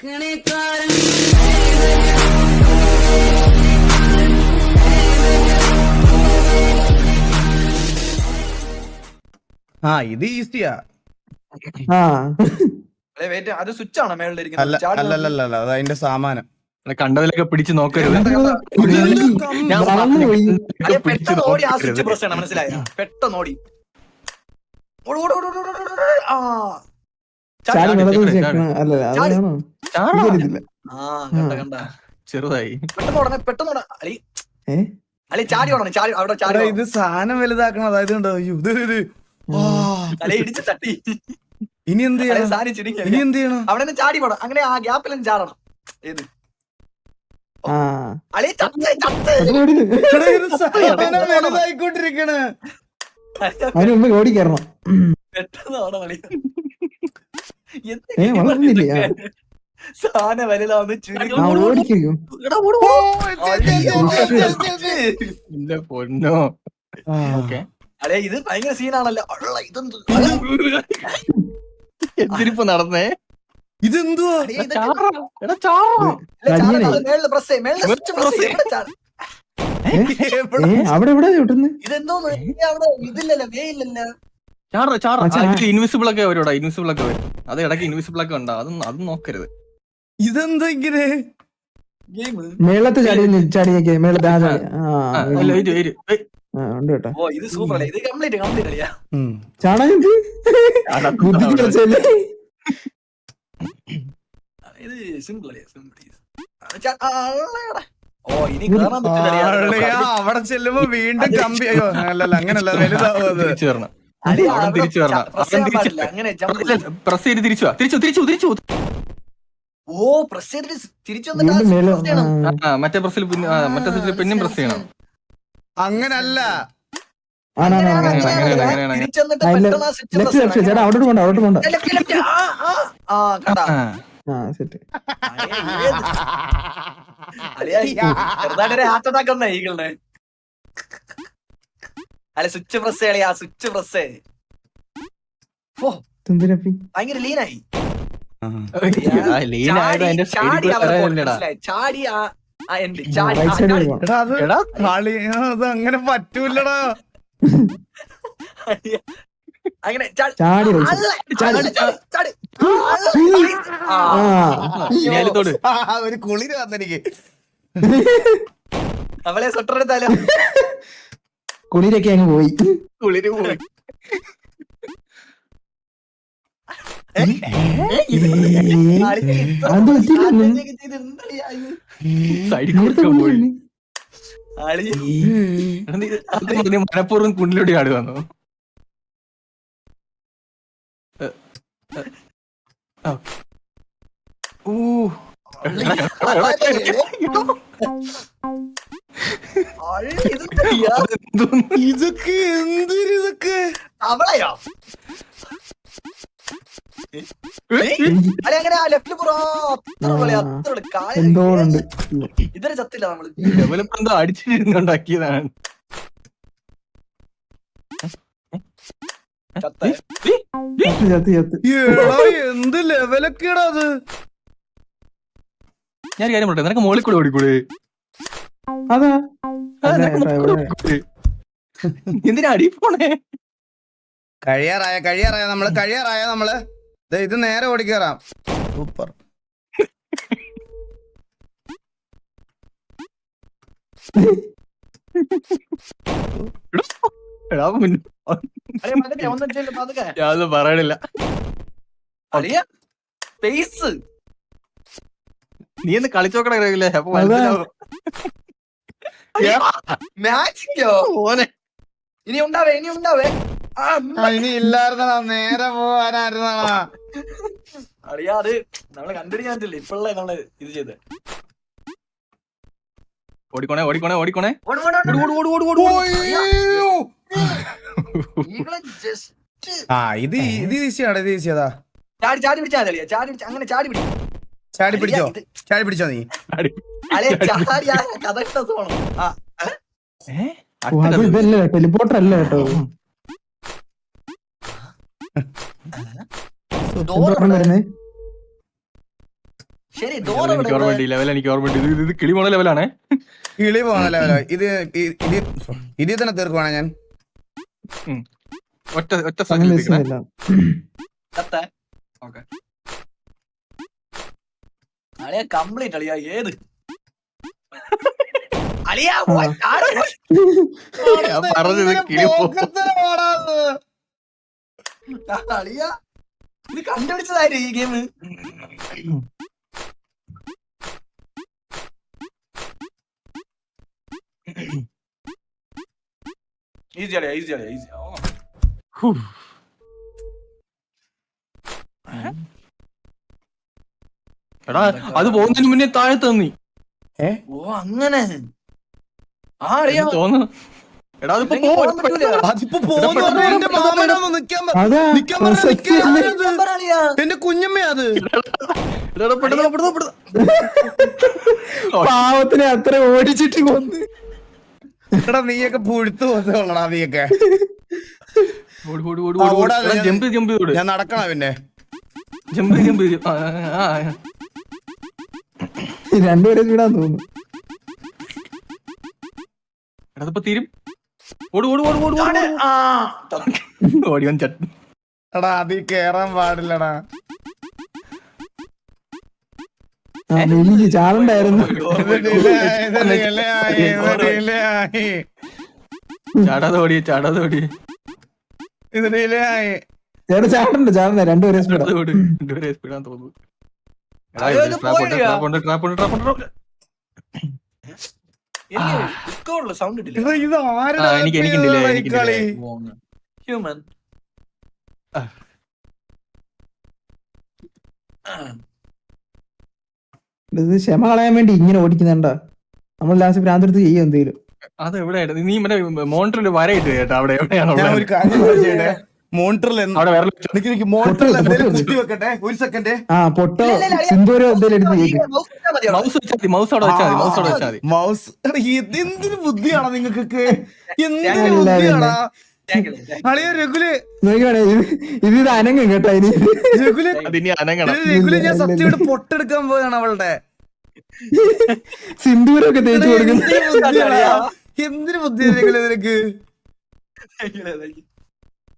ആ ഇത് ഈസിയാ. അത് സ്വിച്ച് ആണോ അല്ല മേളിലിരിക്കുന്നത്? അല്ലല്ല അത് അതിന്റെ സാമാനം. കണ്ടതിലൊക്കെ പിടിച്ചു നോക്കരുത്. പെട്ടെന്ന് ഓടി ആ സ്വിച്ച് പ്രസ് ചെയ്യണം, മനസ്സിലായോ? പെട്ടെന്ന് ഓടി ചെറുതായി പെട്ടെന്ന് അല്ലെ ചാടി ഓടണം, ചാടി അവിടെ ചാടി. ഇത് സാധനം വലുതാക്കണം. അതായത് ഉണ്ടോ തല ഇടിച്ച് തട്ടി. ഇനി എന്ത് ചെയ്യണം? സാധനം ചുരുങ്ങി ഇനി എന്ത് ചെയ്യണം? അവിടെ നിന്ന് ചാടി പോണം, അങ്ങനെ ആ ഗ്യാപ്പിലും ചാടണം. ഏത് അളി വലുതായിക്കൊണ്ടിരിക്കണ്. ഓടിക്കറണം. പെട്ടെന്ന് ഓടണം. സാധനം വലുതാവുന്ന പൊന്നോ. അല്ലെ ഇത് ഭയങ്കര സീനാണല്ലോ. എന്തിരിപ്പോ നടന്നേ? ഇതെന്തുവാ? അവിടെ എവിടെ ഇതെന്തോ ഇതില്ലല്ലോ, വേ ഇല്ലല്ലോ. ഇൻവിസിബിൾ ഒക്കെ വരും, ഇൻവിസിബിൾ ഒക്കെ വരും. അത് ഇടയ്ക്ക് ഇൻവിസിബിൾ ഒക്കെ ഉണ്ടാവും. അതും നോക്കരുത്. ഇതെന്താ ഇങ്ങനെ? മേളത്ത് ചാടിയൊക്കെ ഇത് സൂപ്പർ അല്ലേ, ഇത് കംപ്ലീറ്റ് കളിയാ. ഇത് സിമ്പിൾ അല്ലേ, ഇനി കേറാൻ പറ്റില്ല. അവിടെ ചെല്ലുമ്പോ വീണ്ടും കമ്പി. അയ്യോ അല്ലല്ല, അങ്ങനല്ല, വലുതാവും അത്. തിരിച്ചു വരണം. അങ്ങനെ പ്രസ് ചെയ്ത് തിരിച്ചു തിരിച്ചു. ഓ പ്രസ് ചെയ്തിട്ട് തിരിച്ചു വന്നിട്ട് മറ്റേ പ്രസ്സിൽ മറ്റേ സ്വിച്ചിൽ പിന്നെയും പ്രസ് ചെയ്യണം. അങ്ങനല്ല, അവിടെ പോണ്ട. ഹാർട്ട് അറ്റാക്ക് വന്ന ഈകളുടെ. അല്ല സ്വിച്ച് പ്രസ് കളിയാ, സ്വിച്ച് പ്രസ്. ഭയങ്കര ലീനായി. ചാടി അത് അങ്ങനെ പറ്റൂലടാ. അങ്ങനെ ഒരു കുളിര് വന്നെനിക്ക്. അവളെ സ്വട്ടറെടുത്താലോ. കുളിരൊക്കെ അങ്ങ് പോയി. മനഃപൂർവ്വം കുണ്ടിലൂടെ ആട് വന്നു. ഇതൊക്കെ എന്തൊരിതൊക്കെ അവളെയോ? ഇതൊരു ചത്തില്ല നമ്മള്. ഡെവലപ്പർ എന്തോ അടിച്ചിരുന്നുണ്ടാക്കിയതാണ്. എന്ത് ലെവലൊക്കെയാടാ അത്. ഞാൻ കാര്യം പറയട്ടെ, നിനക്ക് മോളിൽ കൂടെ ഓടിക്കൂടെ? എന്തിനാ അടി പോണേ? കഴിയാറായ നമ്മള് ഇത് നേരെ ഓടിക്കേറാം. സൂപ്പർ. ഞാനൊന്നും പറയണില്ല. നീ ഒന്ന് കളിച്ചോക്കണേ. അപ്പൊ ഇനി ഉണ്ടാവേ ഇനി ഇല്ലായിരുന്നടാ, നേരെ പോവാനായിരുന്നടാ. അറിയാ അത് നമ്മള് കണ്ടുപിടിക്കാൻ പറ്റില്ല. ഇപ്പോഴല്ലേ നമ്മള് ഇത് ചെയ്ത്. ഓടിക്കോണേ. ഇത് ഈസിയാടാ. ചാടി പിടിച്ചാ മതി. അങ്ങനെ ചാടി പിടിച്ചോ നീ. ഇതല്ലേ ടെലിപോർട്ടർ അല്ല കേട്ടോ. ശരി ഡോർ എനിക്ക് ഓർമ്മ ലെവൽ എനിക്ക് ഓർമ്മ ഇത് കിളിമോണ ലെവലാണേ. കിളി പോകുന്ന ലെവലോ ഇത് തന്നെ തീർക്കുവാണ് ഞാൻ. ഒറ്റ സെക്കൻഡ് മിസ്സില്ല. അളിയാ കംപ്ലീറ്റ് അളിയാ ഏത് അളിയാ ഞാൻ പറഞ്ഞത് കിളി അളിയാ ഇത് കണ്ടുപിടിച്ചതായിരുന്നു ഈ ഗെയിം. ഈസി അളിയാ ഈസി അളിയാ ഈസി. എടാ അത് പോകുന്നതിന് മുന്നേ താഴെ തന്നി ഓ അങ്ങനെ ആ അളിയാ തോന്നുന്നു. എടാ അതിപ്പോ അതിപ്പോ പോകുന്നു പറഞ്ഞാ എന്റെ മാമനൊന്ന് നിക്കാൻ അതാ പ്രസക്തി ഇല്ല. അളിയാ എന്റെ കുഞ്ഞമ്മ അത്. പാവത്തിനെ അത്ര ഓടിച്ചിട്ട് കൊന്ന്. എടാ നീയൊക്കെ പുഴുത്തു പോകാ നീയൊക്കെ. ജമ്പ് ജമ്പ് ഞാൻ നടക്കണ പിന്നെ ജമ്പ് ജമ്പ് രണ്ടുപേരെ വീടാൻ തോന്നുന്നു. അതിപ്പോ തീരും. ഓട് ഓട് ഓട് ഓട് ഓടിവൻ ചട്ട്. എടാ അതീ കേറാൻ പാടില്ലടാ. എനിക്ക് ചാടണ്ടായിരുന്നു. ചാടാതെ ഓടിയ ചാടാതെ ഓടിയ ഇത് ഡിലേ ആയി. ചേട്ടാ ചാടണ്ട രണ്ടുപേരെ സ്പീഡാ. രണ്ടുപേരെ സ്പീഡാന്ന് തോന്നുന്നു. സൗണ്ട് ഇട്ടില്ല എടാ, ഇത് ആരുടെ എനിക്കുണ്ടില്ലേ ഈ കളി? ഹ്യൂമൻ ഇത് ക്ഷമ കളയാൻ വേണ്ടി ഇങ്ങനെ ഓടിക്കുന്നുണ്ടാ. നമ്മൾ ലാസ്റ്റ് ഭ്രാന്തെടുത്ത് ചെയ്യും എന്തെങ്കിലും. അത് എവിടെയായിരുന്നു? നീ മറ്റേ മോണിറ്ററിൽ വരയിട്ട് കേട്ടോ അവിടെ എവിടെയാണോ? ഞാൻ ഒരു കാര്യം ചെയ്യട്ടെ. മോണിറ്ററിൽ അവിടെ വേറെ മോണിറ്ററിൽ എന്തെങ്കിലും കുത്തി വെക്കട്ടെ ഒരു സെക്കൻഡ്. ആ പൊട്ടോ സിന്ദൂരോ എന്തെങ്കിലും എടുത്ത് ചെയ്യും. മൗസ് വെച്ചാൽ മതി. മൗസ് അവിടെ വെച്ചാൽ മതി. മൗസ് അവിടെ വെച്ചാൽ മതി. മൗസ് എന്തിനു ബുദ്ധിയാണോ നിങ്ങൾക്കൊക്കെ? എന്തിനു ബുദ്ധിയാണോ? അളിയ രഘുല് നോക്കിയാണേ ഇത് അനങ്ങും കേട്ടോ. ഇനി രഘുല് അതിനി അനങ്ങണം. രഘുല് ഞാൻ സത്യമായിട്ട് പൊട്ടെടുക്കാൻ പോയാണ് അവളുടെ. സിന്ദൂരൊക്കെ തേച്ച് കൊടുക്കുന്നു. എന്തിനു ബുദ്ധിയാണ് രഘുല് നിനക്ക്?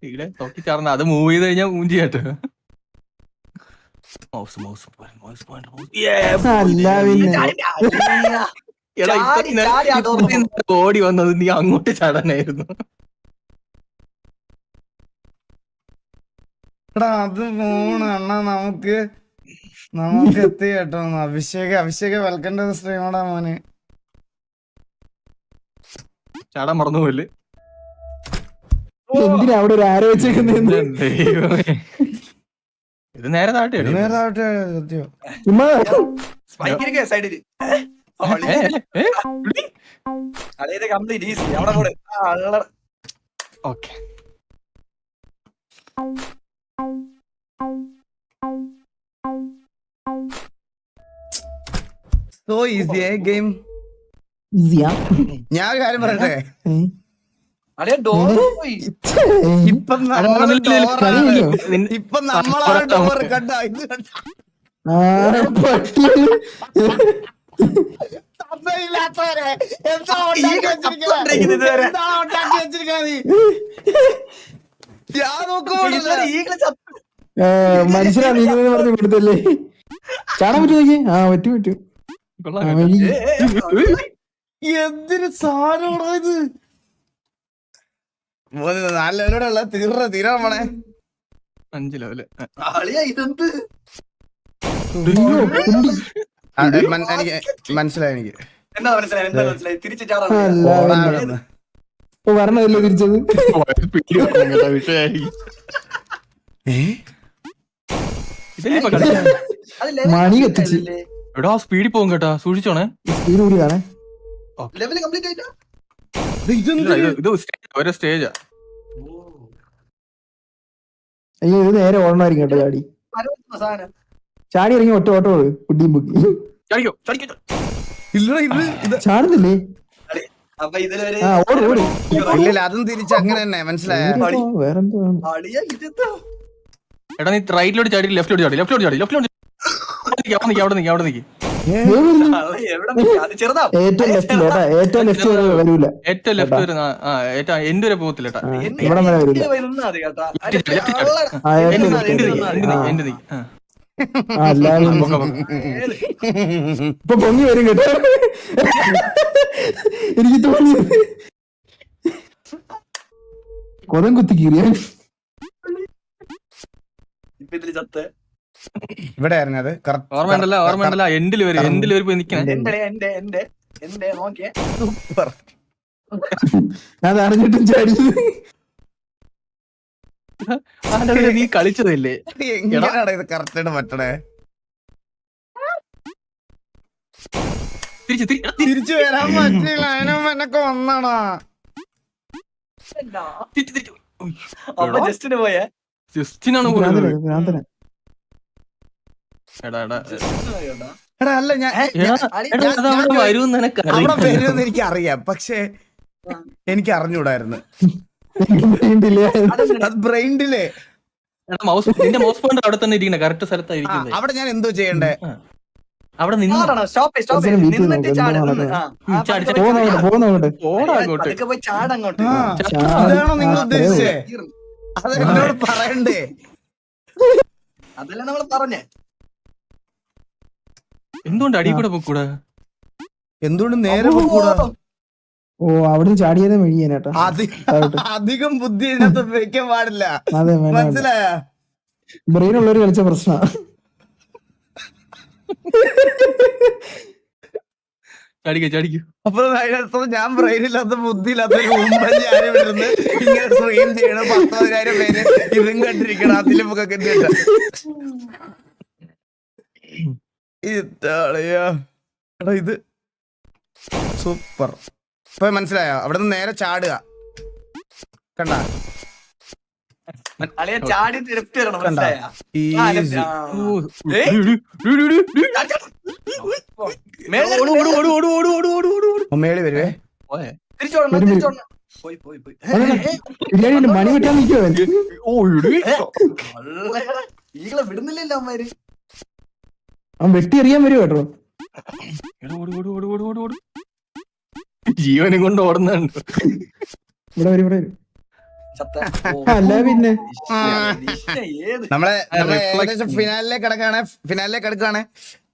ഇവിടെ തൊക്കി ചാർന്ന അത് മൂവ് ചെയ്ത് കഴിഞ്ഞാൽ മൂഞ്ചി കേട്ടോ. മൗസ് മൗസ് മൗസ് അല്ല പിന്നെ എടാ ഇപ്പൊ ഓടി വന്നത് നീ അങ്ങോട്ട് ചാടാനായിരുന്നു. എടാ അത് പോണ് അണ്ണാ. നമുക്ക് എത്തി കേട്ടോ. അഭിഷേക് വെൽക്കം ടു സ്ട്രീമോടാ മോന്. ചാടാൻ മറന്നുപോയില്ലേ? എന്തിനാ അവിടെ ഒരു ആരോ വെച്ചേക്കുന്നേ? ഇത് നേരെ താഴ്ത്തി സത്യം. ചുമ്മാ സൈഡില് അതായത് കംപ്ലീറ്റ് ഈസി അവിടെ കൂടെ. Okay so easy game. ഈസിയാ. ഞാൻ ഒരു കാര്യം പറയട്ടെ. അളിയാ ഡോർ പോയി. ഇപ്പൊ നമ്മളാണ് ഡോർ കണ്ട. ഇത് കണ്ട തന്തയില്ലാത്തവരെ. എന്താ ഉണ്ടാക്കി വെച്ചിരിക്കണത് നീ? ഞാൻ നോക്കുമ്പോഴല്ലേ മനുഷ്യരാ നീങ്ങുന്നത് പറഞ്ഞ് കൊടുത്തല്ലേ. ചാടാൻ പറ്റും നോക്കി. ആ പറ്റും. എന്തിനു സാധനമാണോ ഇത്? 4 ലെവലോടെ തീരാ മോളെ. 5 ലെവല്. അളിയാ ഇതെന്ത് എനിക്ക് മനസ്സിലായി. എനിക്ക് എന്താ മനസ്സിലായി തിരിച്ചു ചാടാ. ഇപ്പൊ പറഞ്ഞതല്ലേ തിരിച്ചത്. മണി കത്തിച്ച് എടാ സ്പീഡിൽ പോകും കേട്ടാ. സൂക്ഷിച്ചോണേ. സ്പീഡ് കൂടിയാണേ. ലെവല് കംപ്ലീറ്റ് ആയിട്ടാ. ഇത് ഓരോ സ്റ്റേജാ. അയ്യോ ഇത് നേരെ ഓടണമായിരിക്കും കേട്ടോ. ചാടി ഇറങ്ങി ഒറ്റ ഓട്ടോ കുട്ടിയും പൊക്കി. ചാടുന്നില്ലേ? അപ്പൊ ഇതിലൊരു ആ ഓടി. ഇല്ല അതും തിരിച്ച് അങ്ങനെ തന്നെ മനസ്സിലായ. വേറെന്തോ അളിയാ ഇതെന്താ എടാ നീ റൈറ്റിലോട്ട് ചാടി ലെഫ്റ്റിലോട്ട് ചാടി. അവിടെ നിക്ക് എവിടെ നിൽക്കാ? അത് ചെറുതാ. ഏറ്റവും ലെഫ്റ്റില് കേട്ടാ, ഏറ്റവും ലെഫ്റ്റ് വരെ വരൂല. ഏറ്റവും ലെഫ്റ്റ് വരെ ഏറ്റവും എന്റെ വരെ പോകത്തില്ല കേട്ടാ. ഇവിടെ വരെ വരൂല. പോയി നിന്നാ മതി കേട്ടാ. ആ, ഏറ്റവും നിന്നാ left മതി, വരെ. നിന്നാ മതി. എന്റെ നീ ആ, എല്ലാവരും ഏത്? ഇപ്പൊ പൊങ്ങി വരും കേട്ടോ. എനിക്ക് തോന്നിയത് കൊതം കുത്തി കീറിയ ഇപ്പൊ ഇതില് ചത്ത്. ഇവിടെ ആയിരുന്നു അത് ഓർമ്മ എൻഡിൽ വരെ പോയി നിക്കണേ. എന്റെ നോക്കിയേ. അത് അറിഞ്ഞിട്ടും ചാടിയത്. നീ കളിച്ചതല്ലേ? എങ്ങനെയാണ് ഇത് കറക്റ്റ് ആയിട്ട് പറ്റണേ? തിരിച്ചു വരാൻ പറ്റില്ല, അതിനും എന്നൊക്കെ വന്നാണോ? അപ്പൊ ജസ്റ്റിന് പോയേ. ജസ്റ്റിനാണ് ഭ്രാന്തനാ, ഭ്രാന്തനാ. എടാ അല്ല ഞാൻ വരും അവിടെ വരുമെന്ന് എനിക്ക് അറിയാം, പക്ഷെ എനിക്ക് അറിഞ്ഞൂടായിരുന്നു. അത് ബ്രെയിനിലെ നിന്റെ മൗസ് പോയിന്റ് അവിടെ തന്നെ ഇരിക്കണേ, കറക്റ്റ് സ്ഥലത്തായിരിക്കുന്നത്. അവിടെ ഞാൻ എന്തോ ചെയ്യണ്ടേ? അവിടെ നിന്ന് നിന്നിട്ട് ചാടുന്നത്. പോകുന്നോട്ട് അതൊക്കെ പോയി ചാടങ്ങോട്ട്. അതാണോ നിങ്ങൾ ഉദ്ദേശിച്ചേ? അത് എന്നോട് പറയണ്ടേ? അതല്ല നമ്മള് പറഞ്ഞേ. എന്തുകൊണ്ട് അടി കൂടെ പോക്കൂടാ? എന്തുകൊണ്ട് നേരെ പോകൂടാ? ഓ, അവിടുന്ന് ചാടിയതേ മെഴിയാനേട്ടാ. അധികം ബുദ്ധി ഇതിനകത്ത് ഉപയോഗിക്കാൻ പാടില്ല, അതെ, മനസ്സിലായ? ബ്രെയിൻ ഉള്ളവര് കളിച്ച പ്രശ്ന. ചാടിക്കൂ. അപ്പൊ അതിനകത്ത് ഞാൻ ബ്രെയിനില്ലാത്ത ബുദ്ധിയില്ലാത്ത ആരും ഇങ്ങനെ സ്ട്രീം ചെയ്യണം. 10,000 പേര് ഇതും കണ്ടിരിക്കണം. അതിലും ഒക്കെ ഇത് സൂപ്പർ. ഇപ്പൊ മനസ്സിലായോ? അവിടെ നിന്ന് നേരെ ചാടുക. കണ്ട അളിയ ചാടി ലെഫ്റ്റ് വരണം, മനസ്സിലായോ? ഈസി. മേളി വരുവേ. തിരിച്ചോടണം. പോയി മണി വിട്ടാൻ നിൽക്കുവോ? ഈകളെ വിടുന്നില്ലല്ലോ അമ്മമാര്. അവൻ വെട്ടി എറിയാൻ വരും കേട്ടോ. ജീവനും കൊണ്ട് ഓടുന്നുണ്ട്. ഇവിടെ വരും. അല്ല പിന്നെ നമ്മളെ ഏകദേശം ഫിനാലിലേക്ക് കിടക്കാണ്.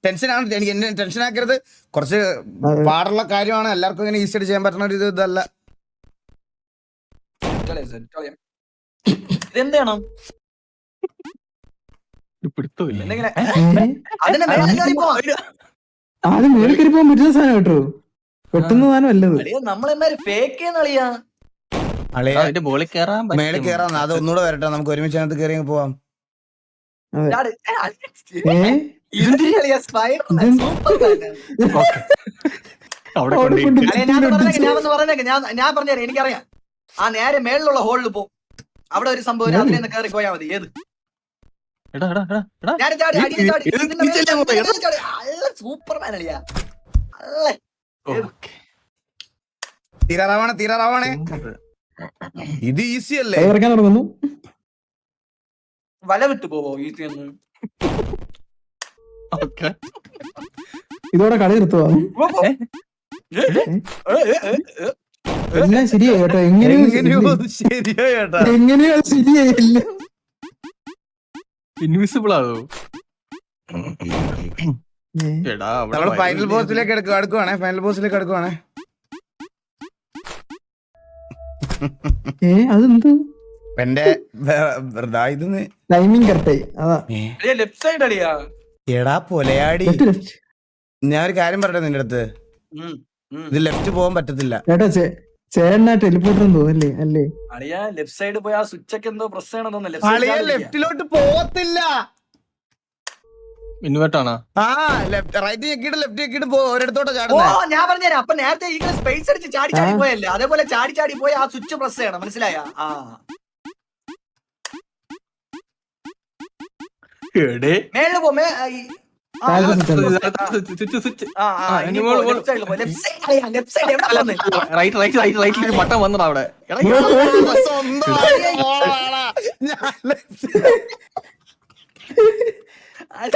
ടെൻഷനാണ്. എനിക്ക് എന്നെ ടെൻഷൻ ആക്കരുത്. കുറച്ച് പാടുള്ള കാര്യമാണ്. എല്ലാവർക്കും ഇങ്ങനെ ഈസി ആയിട്ട് ചെയ്യാൻ പറ്റുന്ന ഒരു ഇതല്ല. ഇതെന്താണ്? ആദ്യം മേളിൽ കയറി പോകാൻ പറ്റുന്ന സാധനം കേട്ടോ. പെട്ടെന്ന് സാധനം അല്ലത്. നമ്മളെന്മാര് ഫേക്ക് കളിയാ. മേളിൽ കയറാം. അത് ഒന്നുകൂടെ വരട്ടെ, നമുക്ക് ഒരുമിച്ച് അതിനകത്ത് കയറി പോവാം. ഞാൻ പറഞ്ഞുതരാം, എനിക്കറിയാം. ആ നേരെ മേളിലുള്ള ഹോളിൽ പോ. അവിടെ ഒരു സംഭവം അതിൽ നിന്ന് കയറി പോയാൽ മതി. ഏത് സൂപ്പർമാൻ അളിയാ. തീരാറാവണേ. ഇത് ഈസി അല്ലേ? ഇറക്കാൻ തുടങ്ങുന്നു. വല വിട്ടു പോവോ ഈസി എന്ന്? ഇതോടെ കളി നിർത്തുവാ. എല്ലാം ശരിയായി കേട്ടോ. എങ്ങനെയോ ശരിയായില്ല. ഇൻവിസിബിൾ ആവോ? നമ്മള് ഫൈനൽ ബോസിലേക്ക് അടുക്കുവാണേ. അതെന്ത് എന്റെ ടൈമിങ് കറക്റ്റായി. അതാ ലെഫ്റ്റ് സൈഡ് അടിയാ. എടാ പൊലയാടി, ഞാൻ ഒരു കാര്യം പറയട്ടെ നിന്റെ അടുത്ത്. ഇത് ലെഫ്റ്റ് പോകാൻ പറ്റത്തില്ല കേട്ടോ. ചേട്ടനാ ടെലിപ്പോർട്ടർ തോന്നല്ലേ? അല്ലേ അളിയാ, ലെഫ്റ്റ് സൈഡ് പോയി ആ സ്വിച്ച് ഒക്കെ എന്തോ പ്രസ് ചെയ്യണം തോന്നല്ലേ? ലെഫ്റ്റിലോട്ട് പോകത്തില്ല. ഇൻവേർട്ടാണോ? റൈറ്റ് ഞെക്കിട്ട് ലെഫ്റ്റ് ഞെക്കിട്ട് ഒരിടത്തോട്ട് ചാടുന്നത്. ഞാൻ പറഞ്ഞുതരാം. അപ്പൊ നേരത്തെ ഈ സ്പേസ് അടിച്ച് ചാടി പോയല്ലേ, അതേപോലെ ചാടി പോയി ആ സ്വിച്ച് പ്രസ് ചെയ്യണം, മനസ്സിലായ? മേളില് പോ. ബട്ടൺ വന്നടാ അവിടെ.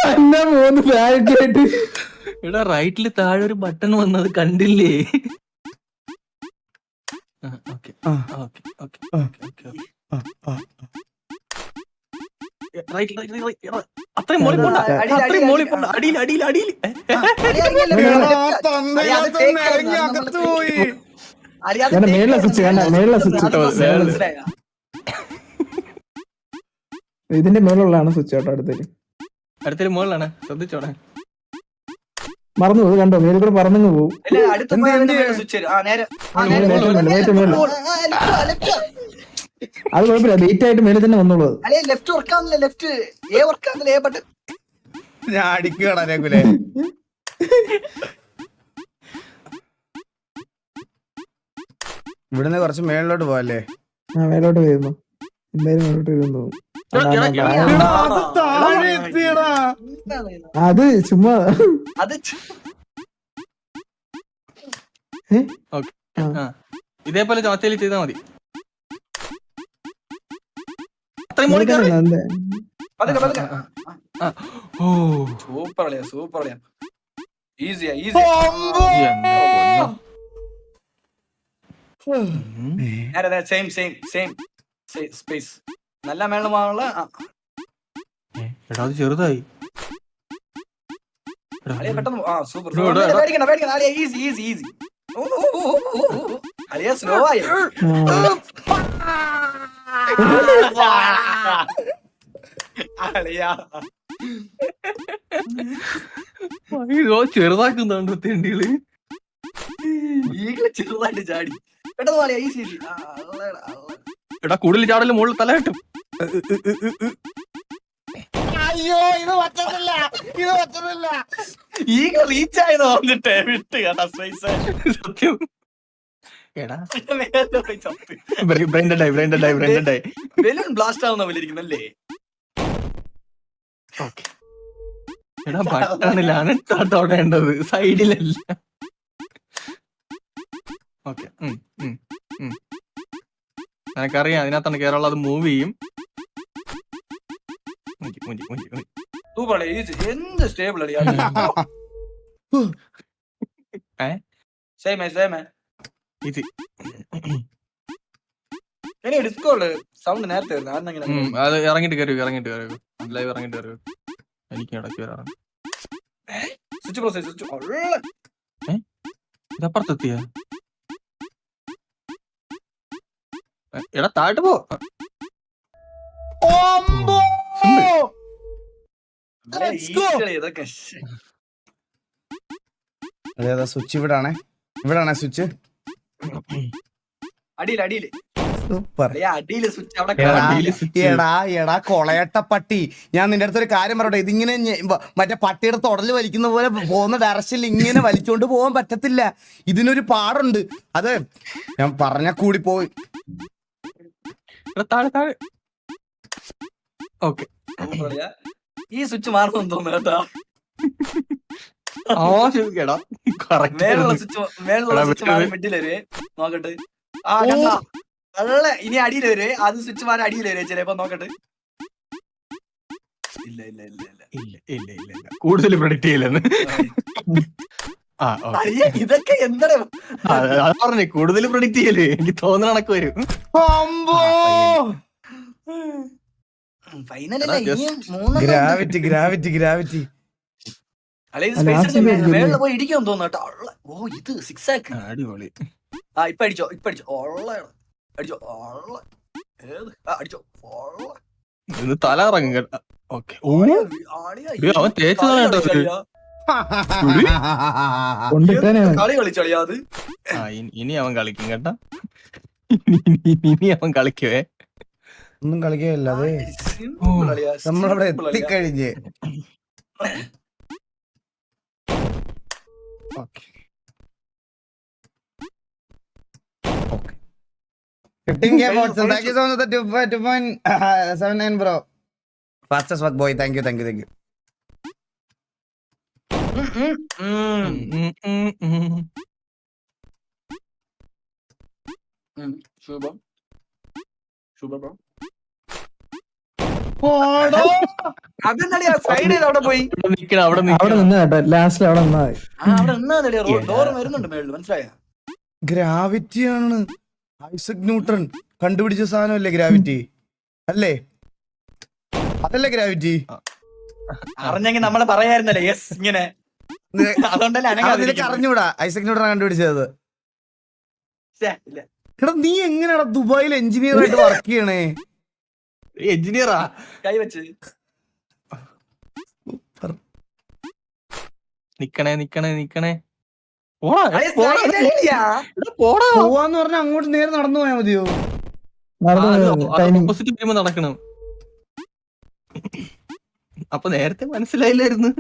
തന്നെ 3 ബാരിക്കേഡ്. എടാ റൈറ്റില് താഴെ ഒരു ബട്ടൺ വന്നത് കണ്ടില്ലേ? ഓക്കെ ഓക്കെ ഓക്കെ ഓക്കെ അത്രയും മോളി പോണ്ട, അത്രയും മോളി പോണ്ട, അടിയിൽ അടിയിൽ അടിയിൽ. അകത്ത് പോയി. മേളിലെ സ്വിച്ച് മേളിലെ സ്വിച്ച് ഇതിന്റെ മേലുള്ളതാണ് സ്വിച്ച് കേട്ടോ. അടുത്തൊരു മുകളിലാണ്, ശ്രദ്ധിച്ചോടെ. മറന്നു പോകും കണ്ടോ, മേലിൽ കൂടെ പറന്നു പോകും. അത് കുഴപ്പമില്ല, ലേറ്റ് ആയിട്ട് മേളിൽ തന്നെ വന്നോളൂ. ഞാൻ അടിക്കുകയാണ് രഘുലേ. ഇവിടുന്ന് കുറച്ച് മേളിലോട്ട് പോവല്ലേ? മേലോട്ട് വരുന്നു, എന്തായാലും മേലോട്ട് വരുന്നു. അത് ചുമ്മാ ഇതേപോലെ ചോച്ചയിൽ ചെയ്താൽ മതി. സൂപ്പർ സൂപ്പർ ഈസിയാ easy. Same same same space. നല്ല മേളമാണുള്ള. എടാ അത് ചെറുതായി. പെട്ടെന്ന് സൂപ്പർ. പേടിക്കണ്ട പേടിക്കണ്ട, ഈസി ഈസി ഈസി. അളിയ സ്ലോ ആയി. ചെറുതാക്കുന്നുണ്ട് തെണ്ടികള്. ഈകള് ചെറുതായിട്ട് ചാടി. പെട്ടെന്ന് പാളിയാ, ഈസി ഈസി. എടാ കൂടുതൽ ചാടല് മുകളിൽ തല കിട്ടും. അയ്യോ ഇത് പറ്റുന്നില്ല, ഇത് പറ്റുന്നില്ല. ഈഗ റീച്ച് ആയെന്ന് പറഞ്ഞിട്ടേ വിട്ട് കേട്ടാ സ്പേസ്. സത്യം. എടാ ബ്രെയിൻ ഡെഡ് ആയി. ബലൂൺ ബ്ലാസ്റ്റ് ആവുന്ന പോലെ ഇരിക്കുന്നല്ലേ. എടാ ബട്ടണിലാണ് തൊടേണ്ടത്, സൈഡിലല്ല. ഓക്കെ എനിക്കറിയാം, അതിനകത്താണ് കേരളം, അത് മൂവ് ചെയ്യും. Super easy. എന്ത് സ്റ്റേബിൾ അടിയാ. സേമേ സേമേ ഈസി. ഇനി ഡിസ്കോഡ് സൗണ്ട് നേരത്തെ വരുന്നു. അത് ഇറങ്ങിട്ട് കയറി ലൈവ് ഇറങ്ങിട്ട് കയറി. എനിക്ക് ഇടയ്ക്ക് വരാറ്. സ്വിച്ച് പ്രോസസ് സ്വിച്ച് ഇതപ്പുറത്തെത്തിയ. എടാ താഴോട്ട് പോ. ഇതൊക്കെ അതേതാ സ്വിച്ച്? ഇവിടാണേ സ്വിച്ച്. അടിയില് സൂപ്പർ. അടിയില് സ്വിച്ച് അവിടെ. എടാ കൊളയട്ട പട്ടി, ഞാൻ നിന്റെ അടുത്തൊരു കാര്യം പറയട്ടെ. ഇതിങ്ങനെ മറ്റേ പട്ടിയുടെ തൊടല് വലിക്കുന്ന പോലെ പോകുന്ന ഡയറക്ഷനിൽ ഇങ്ങനെ വലിച്ചോണ്ട് പോകാൻ പറ്റത്തില്ല. ഇതിനൊരു പാടുണ്ട്. അത് ഞാൻ പറഞ്ഞ കൂടി പോയി. താഴെ. ഓക്കെ ഈ സ്വിച്ച് മാറുന്നു തോന്നുന്നു കേട്ടോ. മേലുള്ള സ്വിച്ച് മാറി മിഡില് നോക്കട്ടെ. ഇനി അടിയിൽ വരെ അത് സ്വിച്ച് മാറി അടിയിൽ വരെ ചിലപ്പോ നോക്കട്ടെ. ഇല്ല കൂടുതൽ പ്രൊഡിക്ട് ചെയ്യില്ലെന്ന്. ഇതൊക്കെ എന്താണ് പറഞ്ഞേ, കൂടുതൽ പ്രൊഡിക്ട് ചെയ്യല് എനിക്ക് തോന്നുന്ന കണക്ക് വരും. ഗ്രാവിറ്റി മേളിൽ പോയി ഇടിക്കുമെന്ന് തോന്നുന്നു കേട്ടോ. ഓ ഇത് 6 ആക്ക്. അടിപൊളി. ഇപ്പൊ അടിച്ചോ അടിച്ചോ ഇത് തല ഇറങ്ങും കേട്ടോ. ഓക്കെ അവൻ തേച്ചതാണ് കേട്ടോ. കളി കളിച്ചളിയാ അത്. ഇനി അവൻ കളിക്കും കേട്ടാ. ഇനി അവൻ കളിക്കുവേ. ഒന്നും കളിക്കുകയല്ല, അത് നമ്മളവിടെ എത്തിക്കഴിഞ്ഞ്. Thank you so much for the 2.79 bro. Fastest work boy. Thank you. Super bro. അതെന്താ സൈഡ് ചെയ്ത് അവിടെ പോയി അവിടെ അവിടെ നിന്നാ കേട്ടോ ലാസ്റ്റിൽ അവിടെ നിന്നാ മതി. അവിടെ നിന്നാ ഡോർ വരുന്നുണ്ട് മേളിൽ മനസ്സിലായ ഗ്രാവിറ്റി ആണ് ഐസക് ന്യൂട്ടൺ കണ്ടുപിടിച്ച സാധനമല്ലേ ഗ്രാവിറ്റി അല്ലേ? അതല്ലേ ഗ്രാവിറ്റി? അറിഞ്ഞെങ്കിൽ നമ്മള് പറയായിരുന്നല്ലേ യെസ് ഇങ്ങനെ അതുകൊണ്ടല്ലേ നിനക്ക് അറിഞ്ഞൂടാ ഐസക് ന്യൂട്ടൺ കണ്ടുപിടിച്ചത്? എടാ നീ എങ്ങനെയാടാ ദുബായിൽ എഞ്ചിനീയർ ആയിട്ട് വർക്ക് ചെയ്യണേ? എഞ്ചിനീയറാ കൈവച്ച് നിക്കണേ പോവാന്ന് പറഞ്ഞാ അങ്ങോട്ട് നേരെ നടന്നു പോയാ മതിയോ? ഓപ്പോസിറ്റ് വരുമ്പോ നടക്കണം. അപ്പൊ നേരത്തെ മനസ്സിലായില്ലായിരുന്നു.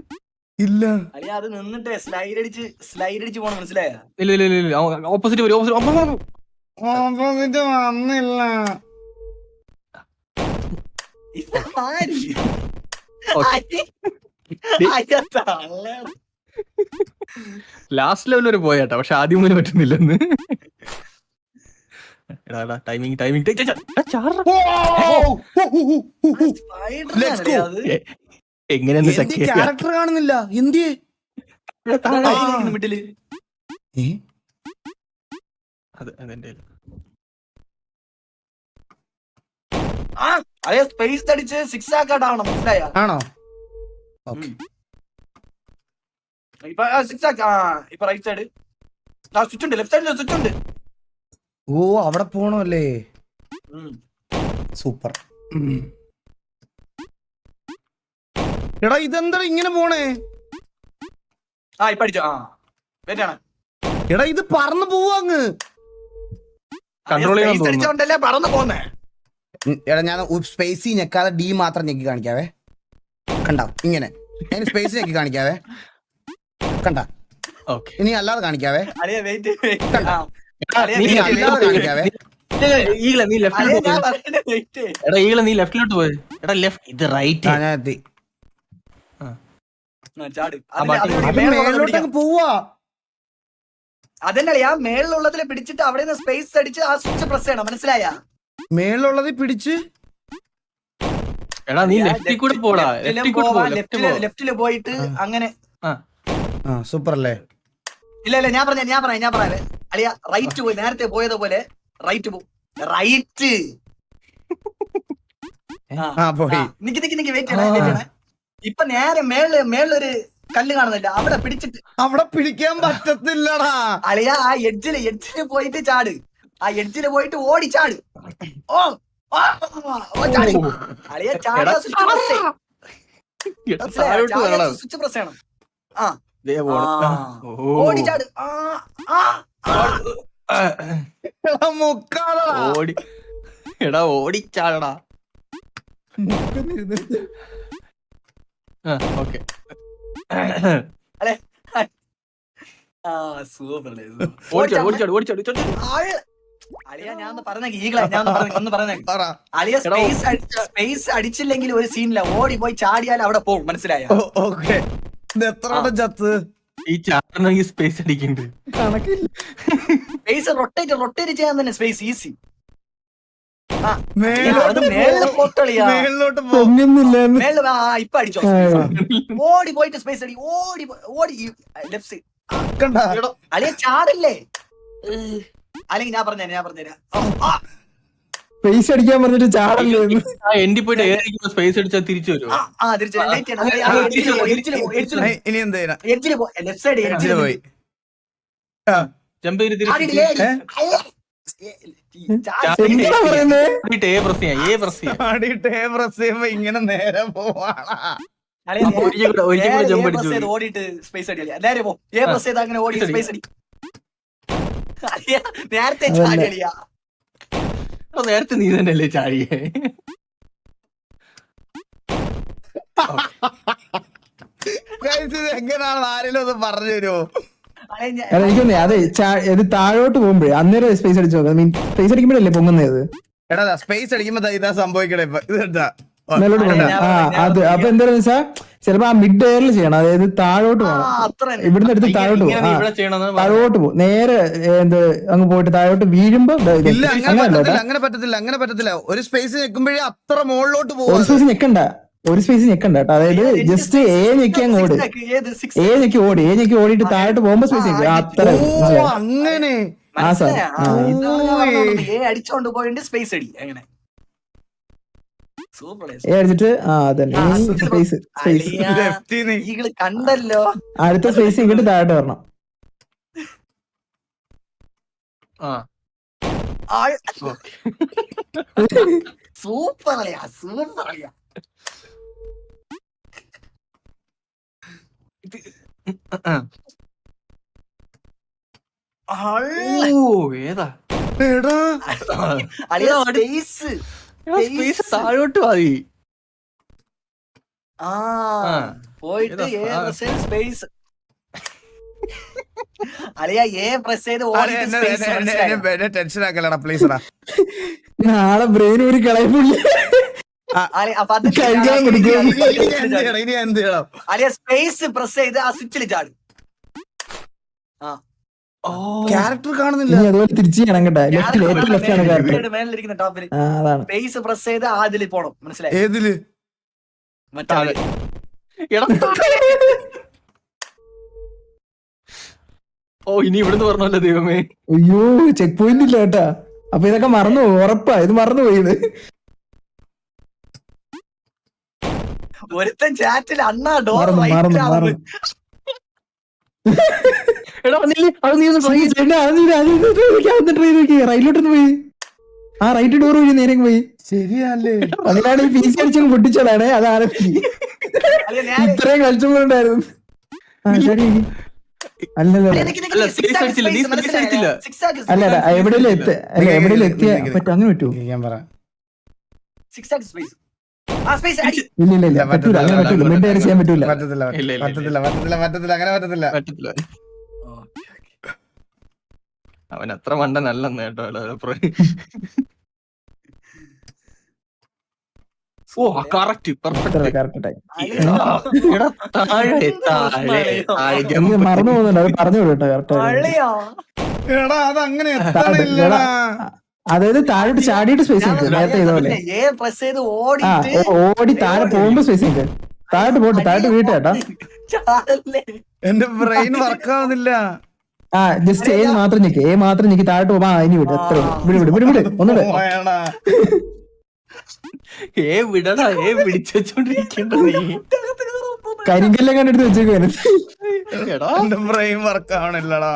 ഇല്ല അത് നിന്നിട്ട് സ്ലൈഡ് അടിച്ച് പോണ മനസ്സിലായ ഇല്ല ഓപ്പോസിറ്റ് വരും. ഓപ്പോസിറ്റ് വന്നില്ല. ലാസ്റ്റ് ലെവൽ വരെ പോയാട്ടോ, പക്ഷെ ആദ്യം മുതൽ പറ്റുന്നില്ലെന്ന്. ടൈമിങ് എങ്ങനെയാ ക്യാരക്ടർ കാണുന്നില്ല എന്തിയെ? മിഡില് അതെ സ്പേസ് അടിച്ച് 6 ആക്കാട്ടാവണം മനസ്സിലായ? ആണോ? ഇപ്പൊ 6 ആക്ക. ഇപ്പൊ റൈറ്റ് സൈഡ് സ്വിച്ച് ഉണ്ട്, ലെഫ്റ്റ് സൈഡിൽ സ്വിച്ച് ഉണ്ട്. ഓ അവിടെ പോണല്ലേ? സൂപ്പർ. എടാ ഇതെന്താ ഇങ്ങനെ പോണേ? ഇപ്പൊ അടിച്ചോ. വെയിറ്റാണ്. എടാ ഇത് പറന്നു പോവാങ്ങ്. കൺട്രോൾ ചെയ്യാൻ അടിച്ചോണ്ടല്ലേ പറന്നു പോന്നേ. എടാ ഞാൻ സ്പേസ് ഞെക്കാതെ ഡി മാത്രം ഞെക്കി കാണിക്കാവേ. കണ്ടാ ഇങ്ങനെ ഞാൻ സ്പേസ് ഞെക്കി കാണിക്കാവേ. കണ്ടാ ഇനി അല്ലാതെ കാണിക്കാവേ. ഇനി അല്ലാതെ കാണിക്കാവേ. നീ ലെഫ്റ്റിലോട്ട് പോയി. എടാ ലെഫ്റ്റ് ഇത് റൈറ്റ്. ഞാൻ എത്തി. മേലോട്ടങ്ങ് പോവാ. അതല്ലേ ആ മേളിലുള്ളതിൽ പിടിച്ചിട്ട് അവിടെ നിന്ന് സ്പേസ് അടിച്ച് ആ സ്വിച്ച് പ്രസ് ചെയ്യണം മനസ്സിലായ? മേളിലുള്ളത് പിടിച്ച് എടാ നീ ലെഫ്റ്റിൽ കൂടെ പോടാ. ലെഫ്റ്റില് പോയിട്ട് അങ്ങനെ. സൂപ്പർ അല്ലേ? ഇല്ല ഞാൻ പറയാം അളിയ റൈറ്റ് പോയി. നേരത്തെ പോയതുപോലെ റൈറ്റ് പോ. റൈറ്റ് നിക്ക് വെയിറ്റ് ചെയ്യണേ. ഇപ്പൊ നേരെ മേളിലൊരു കല്ല് കാണുന്നില്ല, അവിടെ പിടിച്ചിട്ട്. അവിടെ പിടിക്കാൻ പറ്റത്തില്ലടാ അളിയ. ആ എഡ്ജില് പോയിട്ട് ചാട്. ആ എഡ്ജില് പോയിട്ട് ഓടി ചാട്. ചാടി അളിയ. ചാടിയ സ്വിച്ച് പ്രസ് ചെയ്യണം. ഓടി ചാട്. ഓടിച്ചാടടാ. Okay super. അളിയ ഞാൻ അളിയ സ്പേസ് അടിച്ചില്ലെങ്കിൽ ഒരു സീനില്ല. ഓടി പോയി ചാടിയാൽ അവിടെ പോകും മനസ്സിലായ? ഈ ചാടണമെങ്കിൽ സ്പേസ് അടിക്കുന്നുണ്ട്. സ്പേസ് റൊട്ടേറ്റ് ചെയ്യാൻ തന്നെ സ്പേസ് ഈസി. ഇപ്പൊ അടിച്ചോ. ഓടി പോയിട്ട് സ്പേസ് അടി. ഓടി ലെഫ്റ്റ് സൈഡ്. അളിയ ചാടില്ലേ? അല്ലെങ്കിൽ ഞാൻ പറഞ്ഞുതരാം. സ്പേസ് അടിക്കാൻ പറഞ്ഞിട്ട് ചാടല്ലേ? എൻഡി പോയിട്ട് ഏറിക്കുമ്പോ സ്പേസ് അടിച്ചാൽ തിരിച്ചു വരുമോ? ഇനി എന്താ ലെഫ്റ്റ് സൈഡ് പോയി ജമ്പ് ചെയ്ത് തിരിച്ചു ഇങ്ങനെ നേരെ പോവാണ്. ഓടിയിട്ട് സ്പേസ് അടിയല്ലേ? നേരെ പോ. പ്രസ് ചെയ്ത് അങ്ങനെ ഓടി സ്പേസ് അടി. നേരത്തെ ചാടിയ നേരത്തെ നീ തന്നെയല്ലേ ചാടിയേ? എങ്ങനെയാണ് ആരെങ്കിലും ഒന്ന് പറഞ്ഞു തരുമോ? എനിക്കൊന്നേ അതെ ഇത് താഴോട്ട് പോകുമ്പോഴേ അന്നേരം സ്പേസ് അടിച്ചു നോക്കാം. സ്പേസ് അടിക്കുമ്പോഴല്ലേ പൊങ്ങുന്നത്? എടാ സ്പേസ് അടിക്കുമ്പോ ഇതാ സംഭവിക്കണേ. ഇപ്പൊ ഇതെന്താ മേലോട്ട് പോകണം. അത് അപ്പൊ എന്താണെന്ന് വെച്ചാ ചിലപ്പോ ആ മിഡ് എയറിൽ ചെയ്യണം, അതായത് താഴോട്ട് പോകണം. അത്ര തന്നെ. ഇവിടുന്ന് എടുത്ത് താഴോട്ട് പോകും. ഇങ്ങനെ ഇവിടെ ചെയ്യണമെന്ന് താഴോട്ട് പോകും, നേരെ എന്ത് അങ്ങ് പോയിട്ട് താഴോട്ട് വീഴുമ്പോ ഇല്ല അങ്ങനെ പറ്റത്തില്ല. ഒരു സ്പേസ് നിൽക്കുമ്പോഴേ അത്ര മുകളിലോട്ട് ഒരു പോകും. സ്പേസ് ഞെക്കണ്ട, കേട്ടോ. അതായത് ജസ്റ്റ് ഞെക്കി അങ്ങ് ഓട്, ഞെക്കി ഓടിയിട്ട് താഴോട്ട് പോകുമ്പോ സ്പേസ് ഞെക്കും. അത്ര അങ്ങനെ ആ സാർ അടിച്ചോണ്ട് പോയിട്ട് സ്പേസ് അടി അങ്ങനെ. സൂപ്പർ അടിച്ചിട്ട് അതന്നെ സ്പേസ് ഈകള് കണ്ടല്ലോ. അടുത്ത സ്പേസ് ഇങ്ങോട്ട് താഴോട്ട് വരണം. സൂപ്പർ അളിയാ, സൂപ്പർ അളിയാ. ഏതാ അളിയാ സ്പേസ് സ്പേസ് താഴോട്ട് മതി. പോയിട്ട് സ്പേസ് അളിയാ പ്രസ് ചെയ്ത് ടെൻഷൻ ആക്കലടാ പ്ലീസ്. നാളെ ബ്രെയിൻ ഒരു കളയപ്പില്ല. ഇനി എന്ത് ചെയ്യണം? അളിയാ സ്പേസ് പ്രസ് ചെയ്ത് ആ സ്വിച്ചിൽ ചാടും. ക്യാരക്ടർ കാണുന്നില്ല. അതുപോലെ തിരിച്ചു ചെയ്യണം കേട്ടോ. ലെഫ്റ്റ് ആണ് ക്യാരക്ടർ. മേലിരിക്കുന്ന ടോപ്പിൽ അതാണ് സ്പേസ് പ്രസ് ചെയ്ത് ആദ്യം പോണം. മനസ്സിലായി? ഏതില്? മറ്റേ ഇനി ഇവിടുന്ന് പറഞ്ഞല്ലോ ദൈവമേ. അയ്യോ ചെക്ക് പോയിന്റ് ഇല്ല കേട്ടാ. അപ്പൊ ഇതൊക്കെ മറന്നു പോകും, ഉറപ്പാ ഇത് മറന്നു പോയത്. ഒരുത്തൻ ചാറ്റിൽ അണ്ണാ ഡോർ മറന്നു റൈറ്റിലോട്ടൊന്ന് പോയി. ആ റൈറ്റ് ഡോർ വഴി നേരെ പോയി. ശരിയല്ലേ? അതിനാണ് ഈ പീസ് അടിച്ചങ്ങ് പൊട്ടിച്ചതാണ്. അതാണ് ഇത്രയും കളിച്ചുകൊണ്ടായിരുന്നു. അല്ലല്ല എവിടെയെങ്കിലും എത്തിയ പറ്റും, അങ്ങനെ പറ്റുമോ? ഞാൻ പറയാം. ഇല്ല പറ്റൂല, അങ്ങനെ പറ്റൂല. മിഡ് എയർ ചെയ്യാൻ പറ്റൂല. പറ്റത്തില്ല. അങ്ങനെ പറ്റത്തില്ല. അവൻ അത്ര മണ്ടനല്ലെന്ന് കേട്ടോ. മറന്നു പോകുന്നുണ്ട്, അത് പറഞ്ഞു വിടട്ടോ കറക്റ്റ്. അതായത് താഴോട്ട് ചാടിയിട്ട് സ്പേസ് ഉണ്ട് നേരത്തെ ഇതുപോലെ. ഓടി താഴെ പോകുമ്പോ സ്പേസ് ഉണ്ട്. താഴോട്ട് പോട്ടെ, താഴോട്ട് വീട്ടേട്ടാ. എന്റെ ബ്രെയിൻ വർക്ക് ആവുന്നില്ല. ജസ്റ്റ് ഏ മാത്രം ഞെക്കി താഴോട്ട് പോകുമ്പോ ഇനി വിട്. എത്ര വിട് ഒന്നുകൂടെ. വിടടാ, പിടിച്ചോണ്ടിരിക്കണ്ട നീ. കരിങ്കല്ലെ കണ്ടെടുത്ത് വെച്ചേക്കാണ്. എന്റെ ബ്രെയിൻ വർക്ക് ആവണില്ലടാ.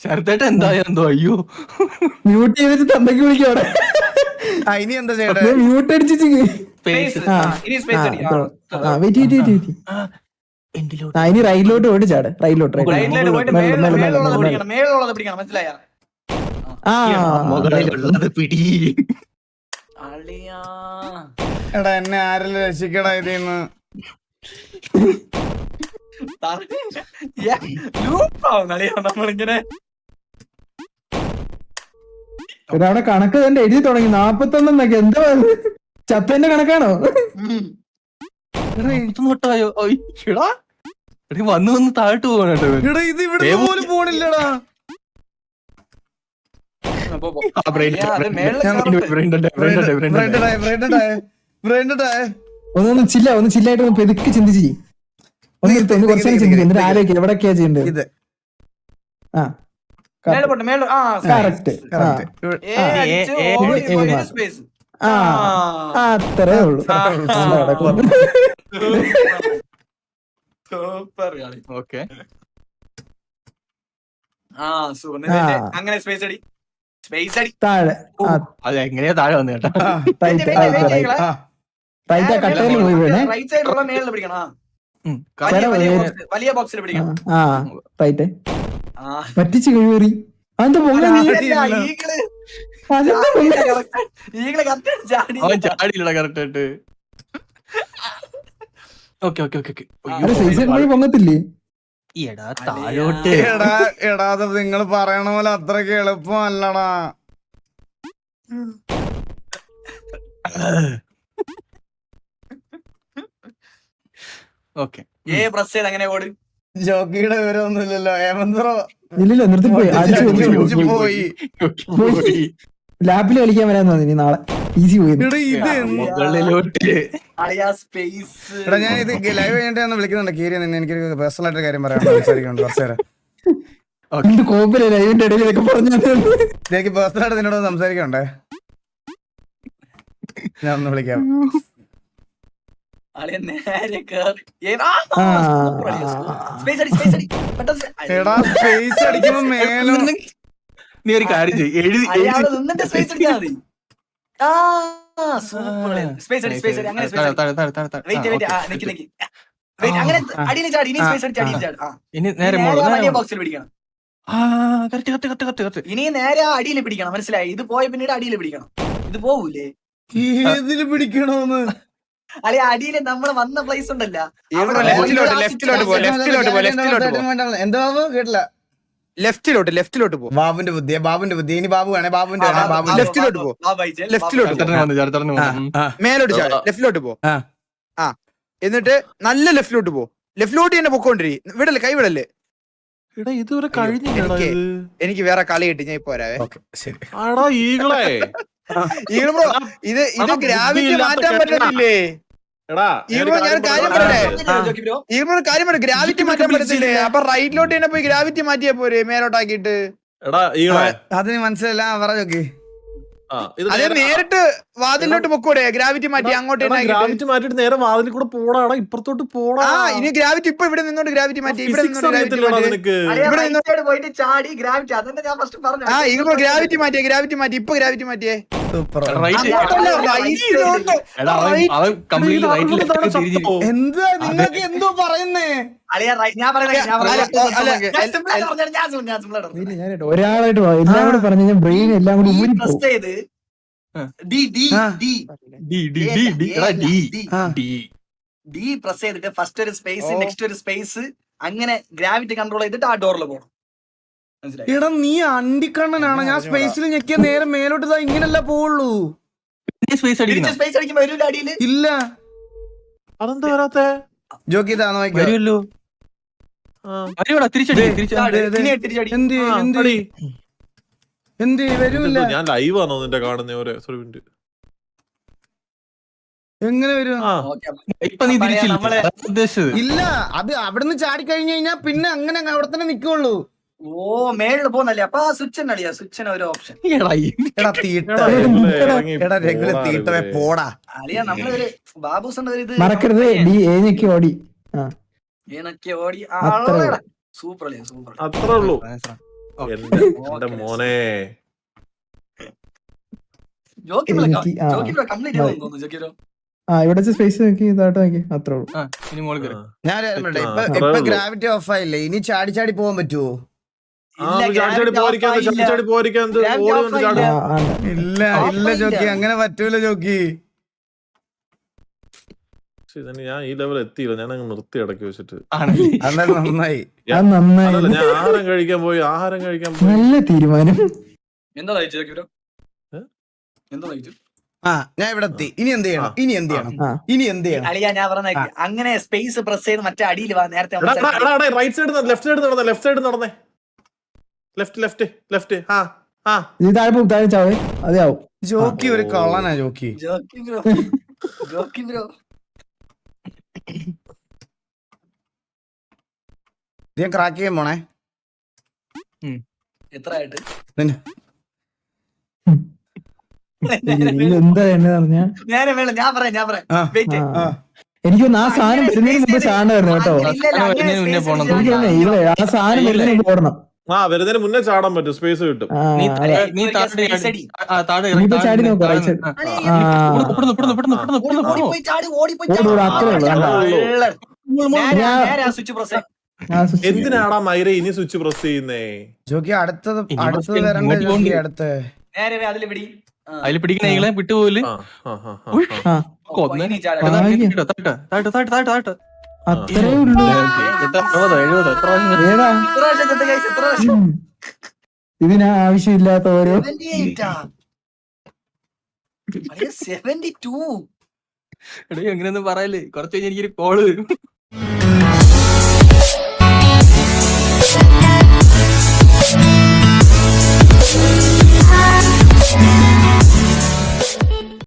ശരത്തേട്ട എന്തായെന്തോ. അയ്യോ മ്യൂട്ട് ചെയ്തിട്ട് തന്തയ്ക്ക് വിളിക്കവിടെ. ഇനി എന്താ ചെയ്യണ്ടേ? മ്യൂട്ട് അടിച്ചു. ഇനി റൈറ്റിലോട്ട് പോയിട്ട് ചാട്. റൈറ്റിലോട്ട് മുകളിലുള്ളത് പിടി. എടാ എന്നെ ആരെല്ലാം രക്ഷിക്കടാ ഇതിന്ന്. നമ്മളിങ്ങനെ അവിടെ കണക്ക് തന്നെ എഴുതി തുടങ്ങി. 41 എന്താ ചത്തന്റെ കണക്കാണോ? തൊട്ടായോ? വന്ന് താഴ്ത്തു പോകണോ? ഇത് ഇവിടെ പോലും പോണില്ലടാ. ഒന്ന് ചില്ലായിട്ട് ഒന്ന് പെതുക്കി ചിന്തിച്ച് കുറച്ച് ചിന്തിക്കും. എന്നിട്ട് ആലോചിക്കും എവിടൊക്കെയാ ചെയ്യേണ്ടത്. ഇത് കറക്റ്റ്. അത്രേ ഉള്ളൂ. ഓക്കെ, അങ്ങനെ സ്പേസ് അടി. താഴെ അത് എങ്ങനെയാ താഴെ വന്നു കേട്ടോ. കട്ടയിൽ പോയി വീണേ. റൈറ്റ് സൈഡിലുള്ള മേളിൽ പിടിക്കണം. വലിയ ബോക്സിൽ പിടിക്കണം. റൈറ്റ് പറ്റിച്ച് കഴിവേറി. അതെന്താ ചാടിയില്ലടാ കറക്റ്റ് ആയിട്ട്. പൊങ്ങത്തില്ലേ? താഴോട്ട് എടാ നിങ്ങൾ പറയണ പോലെ അത്രക്ക് എളുപ്പമല്ലടാ. ഓക്കെ പ്രസ് ചെയ്ത് അങ്ങനെ ഓട്. ജോക്കിയുടെ വിവരമൊന്നുമില്ലല്ലോ. ഹേമന്ത്ര ഇല്ലല്ലോ നിർത്തിപ്പോയി പോയി. ലാപ്പിൽ കളിക്കാൻ വരാൻ തോന്നി നാളെ. ഈസി പോയി. എടാ ഇത് മുകളിലോട്ട് അളിയാ സ്പേസ്. എടാ ഞാൻ ഇത് ലൈവ് കഴിഞ്ഞിട്ട് വിളിക്കുന്നുണ്ട് കീരി നിന്നെ. എനിക്കൊരു പേഴ്സണൽ ആയിട്ട് കാര്യം പറയാൻ സംസാരിക്കുന്നുണ്ട് കുറച്ചു നേരം. കോപ്പിലെ ലൈവിന്റെ ഇടയിൽ ഇതൊക്കെ പറഞ്ഞു. എനിക്ക് പേഴ്സണൽ ആയിട്ട് നിന്നോട് സംസാരിക്കണ്ടേ? ഞാൻ ഒന്ന് വിളിക്കാം. അളിയ നേരെ കേറി. സ്പേസ് അടി, സ്പേസ് അടി. പെട്ടെന്ന് എടാ സ്പേസ് അടിക്കുമ്പോ മേലോ. നീ ഒരു കാര്യം ചെയ്യ്, എഴുതി അയാള് നിന്നിട്ട് സ്പേസ് അടിച്ചാ മതി. സ്പേസ് അടി, സ്പേസ് അടി. അങ്ങനെ സ്പേസ് അടി. Wait wait. നിക്ക് നിക്ക്. വെയിറ്റ് അങ്ങനെ അടിയിൽ ചാടി. ഇനി സ്പേസ് അടിച്ച് അടിയിൽ ചാടി. ഇനി നേരെ വലിയ ബോക്സിൽ പിടിക്കണം. കറക്റ്റ്. ഇനി നേരെ ആ അടിയിൽ പിടിക്കണം. മനസ്സിലായി? ഇത് പോയ പിന്നീട് അടിയിൽ പിടിക്കണം. ഇത് പോവൂലേ? ഏതില് പിടിക്കണോന്ന്? അല്ലെ അടിയില് നമ്മള് വന്ന പ്ലേസ് ഉണ്ടല്ല. എന്താ ബാബു കേട്ടില്ല? ലെഫ്റ്റിലോട്ട് പോ. ബാബുന്റെ ബുദ്ധി. ഇനി ബാബു വേണേ ബാബുന്റെ ലെഫ്റ്റിലോട്ട് പോ. മേലോട്ട് ചാട്. ലെഫ്റ്റിലോട്ട് പോ. എന്നിട്ട് നല്ല ലെഫ്റ്റിലോട്ട് പോ. ലെഫ്റ്റിലോട്ട് തന്നെ പൊക്കോണ്ടിരി. വിടല്ലേ, കൈ വിടല്ലേ. ഇതുവരെ കഴിഞ്ഞില്ല. എനിക്ക് വേറെ കളി കിട്ടി. ഞാൻ ഇപ്പൊ വരാവേ. ശരി. ഈകളെ ബ്രോ ഇത് ഗ്രാവിറ്റി മാറ്റാൻ പറ്റത്തില്ലേ? ഞാൻ കാര്യം പറയാം. ഗ്രാവിറ്റി മാറ്റാൻ പറ്റത്തില്ലേ? അപ്പൊ റൈറ്റിലോട്ട് തന്നെ പോയി ഗ്രാവിറ്റി മാറ്റിയാ പോരെ മേലോട്ടാക്കിട്ട്. അതിന് മനസ്സിലല്ല. പറ നോക്കി. അതെ നേരിട്ട് വാതിലോട്ട് പൊക്കൂടെ? ഗ്രാവിറ്റി മാറ്റി അങ്ങോട്ട് ഗ്രാവിറ്റി മാറ്റിട്ട് നേരെ വാതിൽ കൂടെ പോടാ, ഇപ്പുറത്തോട്ട് പോടാ. ഇനി ഗ്രാവിറ്റി ഇപ്പൊ ഇവിടെ നിന്നോണ്ട് ഗ്രാവിറ്റി മാറ്റി. ഇവിടെ നിന്നോണ്ട് പോയിട്ട് ചാടി ഗ്രാവിറ്റി. അതന്നെ ഞാൻ ഫസ്റ്റ് പറഞ്ഞു. ഗ്രാവിറ്റി മാറ്റി. ഇപ്പൊ ഗ്രാവിറ്റി മാറ്റിയേ. എന്താ നിങ്ങൾക്ക് എന്തോ പറയുന്നേ? ഒരാളായിട്ട് എല്ലാം കൂടെ പറഞ്ഞു കഴിഞ്ഞാൽ ബ്രെയിൻ എല്ലാം കൂടി ഊരി പോകും. ഡി പ്രസ് ചെയ്തിട്ട് ഫസ്റ്റ് ഒരു സ്പേസ്, നെക്സ്റ്റ് ഒരു സ്പേസ്, അങ്ങനെ ഗ്രാവിറ്റി കൺട്രോൾ ചെയ്തിട്ട് ആ ഡോറിൽ പോകണം. എടാ നീ അണ്ടിക്കണ്ണനാണ്. ഞാൻ സ്പേസിൽ ഞെക്കിയ നേരെ മേലോട്ട് ഇങ്ങനല്ല പോവുള്ളൂ. സ്പേസ് അടിക്കുമ്പോ വരൂല അടിയില്. ഇല്ല. അതെന്താ വരാത്തെ? ജോക്കി ഇതാ നോക്കിയോ. വരുമല്ലോ. എന്ത് വരൂല്ല. ഞാൻ ലൈവ് ആണോ നിന്റെ കാണുന്ന ഒരു മിനിറ്റ്. എങ്ങനെ വരും? ഇപ്പൊ നീ ഉദ്ദേശിച്ചത് ഇല്ല. അത് അവിടുന്ന് ചാടി കഴിഞ്ഞു കഴിഞ്ഞാ പിന്നെ അങ്ങനെ അവിടെ തന്നെ നിക്കുള്ളൂ. ഓ മേളില് പോകുന്നല്ലേ? അപ്പൊ ആ സ്വിച്ച് അടിയാ. സ്വിച്ചിന് ഒരു ഓപ്ഷൻ. എടാ റെഗുലർ തീട്ടവേ പോടാ. അളിയാ നമ്മളൊരു ബാബൂസിന്റെ ഒരു ഇത് മറക്കരുത്. ഏനൊക്കെ ഓടി. ഓടി. സൂപ്പർ അളിയാ, സൂപ്പർ. അത്രേ ഉള്ളൂ എന്റെ മോനെ. ജോക്കി കംപ്ലീറ്റ് തോന്നുന്നു. ജോക്കി ഇവിടെ സ്പേസ് നോക്കി ഇതായിട്ട് നോക്കി. അത്രേ ഉള്ളൂ. ഞാൻ ഇപ്പൊ ഗ്രാവിറ്റി ഓഫ് ആയില്ലേ? ഇനി ചാടി ചാടി പോവാൻ പറ്റുമോ? ഇല്ല ഇല്ല ജോക്കി, അങ്ങനെ പറ്റൂല ജോക്കി. ഞാൻ ഈ ലെവൽ എത്തിയില്ല. ഞാൻ അങ്ങ് നിർത്തി ഇടയ്ക്ക് വെച്ചിട്ട്. നന്നായി. ഞാൻ ആഹാരം കഴിക്കാൻ പോയി. നല്ല തീരുമാനം. എന്താ എന്താ ഞാൻ ഇവിടെ എത്തി. ഇനി എന്ത് ചെയ്യണം? അളിയാ ഞാൻ പറഞ്ഞ അങ്ങനെ സ്പേസ് പ്രസ് ചെയ്ത് മറ്റേ അടിയിൽ വാ. നേരത്തെ റൈറ്റ് സൈഡ് ലെഫ്റ്റ് സൈഡ് നടന്നേ. ലെഫ്റ്റ്. താഴെ ചാവേ. അതെ ആവും. ജോക്കി ഒരു കള്ളനാ ജോക്കി. ജോക്കി ബ്രോ ഞാൻ ക്രാക്ക് ചെയ്യാൻ പോണേ. എത്ര ആയിട്ട് എന്താ എന്നെ പറഞ്ഞ ഞാൻ പറയാം. എനിക്കൊന്ന് ആ സാധനം വരുന്നതിന് മുമ്പ് ചാണ്ടായിരുന്നു കേട്ടോ. ആ സാധനം വരുന്നതിന് പോരണം. വരുന്നതിന് മുന്നേ ചാടാൻ പറ്റും. സ്പേസ് കിട്ടും. ചാടി നോക്കാം. എന്തിനാടാ മൈര ഇനി സ്വിച്ച് പ്രസ് ചെയ്യുന്നേ? ജോക്കി അടുത്തത് വരണ്ടേ? ജോക്കി അടുത്ത് അതിൽ പിടിക്കണ വിട്ടുപോല്. അത്രേ ഉള്ളൂ. ഇതിനാ ആവശ്യമില്ലാത്ത ഓരോ 72. എടേ അങ്ങനെയൊന്നും പറയല്ലേ, കുറച്ച് കഴിഞ്ഞ് എനിക്കൊരു കോള് വരും.